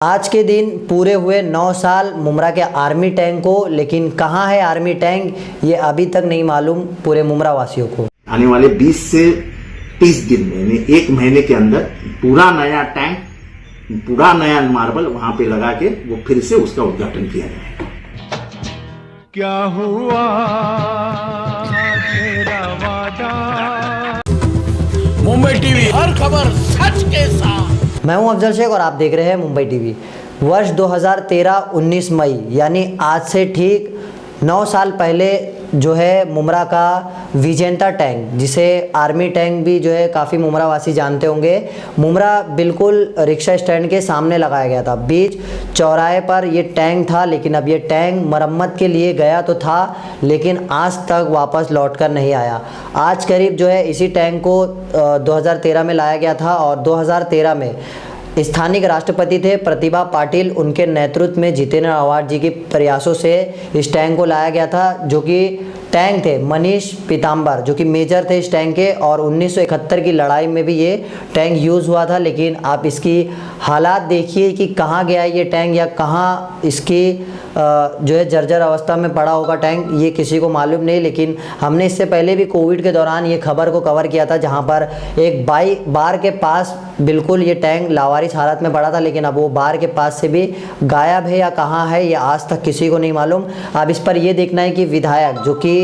आज के दिन पूरे हुए 9 साल मुमरा के आर्मी टैंक को, लेकिन कहाँ है आर्मी टैंक ये अभी तक नहीं मालूम पूरे मुमरा वासियों को। आने वाले 20 से 30 दिन में यानी 1 महीने के अंदर पूरा नया टैंक, पूरा नया मार्बल वहां पे लगा के वो फिर से उसका उद्घाटन किया जाएगा। क्या हुआ तेरा वादा। मुंबई टीवी, हर खबर सच के साथ। मैं हूं अफजल शेख और आप देख रहे हैं मुंबई टीवी। वर्ष 2013 19 मई यानी आज से ठीक 9 साल पहले जो है मुमरा का विजेंता टैंक, जिसे आर्मी टैंक भी जो है काफ़ी मुमरा वासी जानते होंगे, मुमरा बिल्कुल रिक्शा स्टैंड के सामने लगाया गया था। बीच चौराहे पर ये टैंक था, लेकिन अब ये टैंक मरम्मत के लिए गया तो था, लेकिन आज तक वापस लौट कर नहीं आया। आज करीब जो है इसी टैंक को 2013 में लाया गया था और 2013 में स्थानीय राष्ट्रपति थे प्रतिभा पाटिल, उनके नेतृत्व में जितेंद्र आव्हाड जी के प्रयासों से इस टैंक को लाया गया था, जो कि टैंक थे मनीष पीताम्बर, जो कि मेजर थे इस टैंक के, और 1971 की लड़ाई में भी ये टैंक यूज़ हुआ था। लेकिन आप इसकी हालात देखिए कि कहाँ गया ये टैंक, या कहाँ इसकी जो है जर्जर अवस्था में पड़ा होगा टैंक, ये किसी को मालूम नहीं। लेकिन हमने इससे पहले भी कोविड के दौरान ये खबर को कवर किया था, जहाँ पर एक बार के पास बिल्कुल ये टैंक लावारिस हालत में पड़ा था, लेकिन अब वो बार के पास से भी गायब है या कहाँ है ये आज तक किसी को नहीं मालूम। अब इस पर ये देखना है कि विधायक जो कि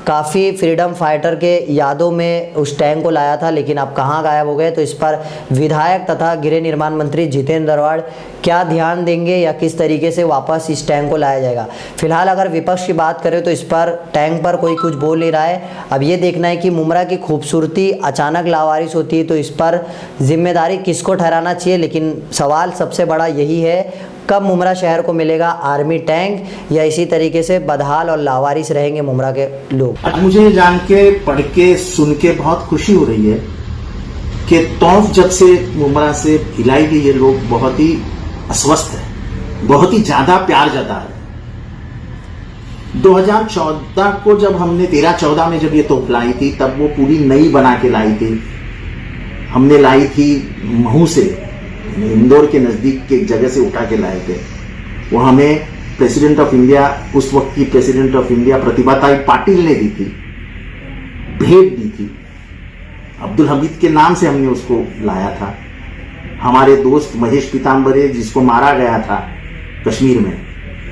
काफ़ी फ्रीडम फाइटर के यादों में उस टैंक को लाया था, लेकिन अब कहाँ गायब हो गए, तो इस पर विधायक तथा गृह निर्माण मंत्री जितेंद्र आव्हाड क्या ध्यान देंगे या किस तरीके से वापस इस टैंक को लाया जाएगा। फिलहाल अगर विपक्ष की बात करें तो इस पर टैंक पर कोई कुछ बोल नहीं रहा है। अब ये देखना है कि मुमरा की खूबसूरती अचानक लावारिस होती है तो इस पर जिम्मेदारी किसको ठहराना चाहिए। लेकिन सवाल सबसे बड़ा यही है, कब मुमरा शहर को मिलेगा आर्मी टैंक, या इसी तरीके से बदहाल और लावारिस रहेंगे मुमरा के लोग। आज मुझे जान के, पढ़ के, सुन के बहुत खुशी हो रही है कि तौफ जब से मुमरा से हिलाई गई है, लोग बहुत ही अस्वस्थ है, बहुत ही ज्यादा प्यार जता है। 2014 को जब हमने 13-14 में जब ये तोप लाई थी, तब वो पूरी नई बना के लाई थी। हमने लाई थी महू से, इंदौर के नजदीक के एक जगह से उठा के लाए थे। वो हमें प्रेसिडेंट ऑफ इंडिया, उस वक्त की president of India Pratibha Patil ने दी थी, भेंट दी थी। अब्दुल हमीद के नाम से हमने उसको लाया था। हमारे दोस्त महेश पीताम्बरे, जिसको मारा गया था कश्मीर में,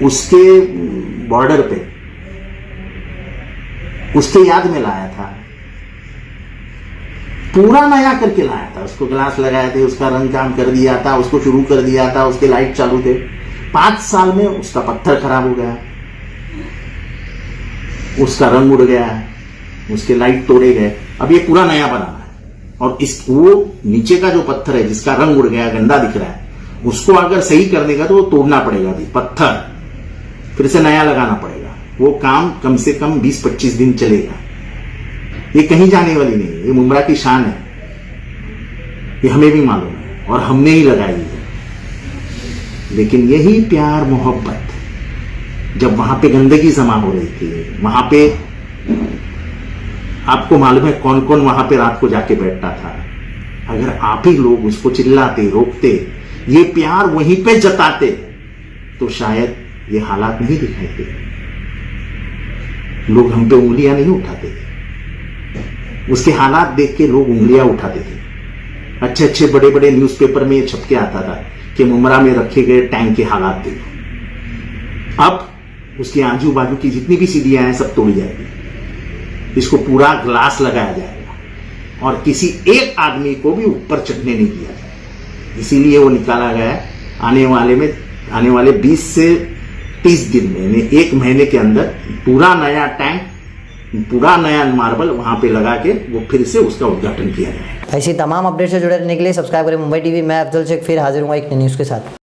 उसके बॉर्डर पे, उसके याद में लाया था। पूरा नया करके लाया था, उसको ग्लास लगाए थे, उसका रंग काम कर दिया था, उसको शुरू कर दिया था, उसके लाइट चालू थे। 5 साल में उसका पत्थर खराब हो गया, उसका रंग उड़ गया, उसके लाइट तोड़े गए। अब ये पूरा नया बना है, और इस वो नीचे का जो पत्थर है जिसका रंग उड़ गया, गंदा दिख रहा है, उसको अगर सही करने का तो वो तोड़ना पड़ेगा भी, पत्थर फिर से नया लगाना पड़ेगा। वो काम कम से कम 20-25 दिन चलेगा। ये कहीं जाने वाली नहीं है, ये मुमरा की शान है, ये हमें भी मालूम है और हमने ही लगाई है। लेकिन यही प्यार मोहब्बत जब वहां पे गंदगी जमा हो रही थी, वहां पे आपको मालूम है कौन कौन वहां पे रात को जाके बैठता था। अगर आप ही लोग उसको चिल्लाते, रोकते, ये प्यार वहीं पे जताते, तो शायद ये हालात नहीं दिखाई देते, लोग हम पे उंगलियां नहीं उठाते थे। उसके हालात देख के लोग उंगलियां उठाते थे। अच्छे अच्छे बड़े बड़े न्यूज़पेपर में ये छप के आता था कि मुमरा में रखे गए टैंक के हालात देखो। अब उसके आजू बाजू की जितनी भी सीढ़ियां हैं सब तोड़ी जाएगी, इसको पूरा ग्लास लगाया जाएगा और किसी एक आदमी को भी ऊपर चढ़ने नहीं दिया जाएगा। इसीलिए वो निकाला गया है। आने वाले 20 से 30 दिन में यानी 1 महीने के अंदर पूरा नया टैंक, पूरा नया मार्बल वहां पे लगा के वो फिर से उसका उद्घाटन किया जाएगा। ऐसी तमाम अपडेट से जुड़े रहने के लिए सब्सक्राइब करें मुंबई टीवी। मैं अफजल शेख फिर हाजिर हूँ एक नई न्यूज़ के साथ।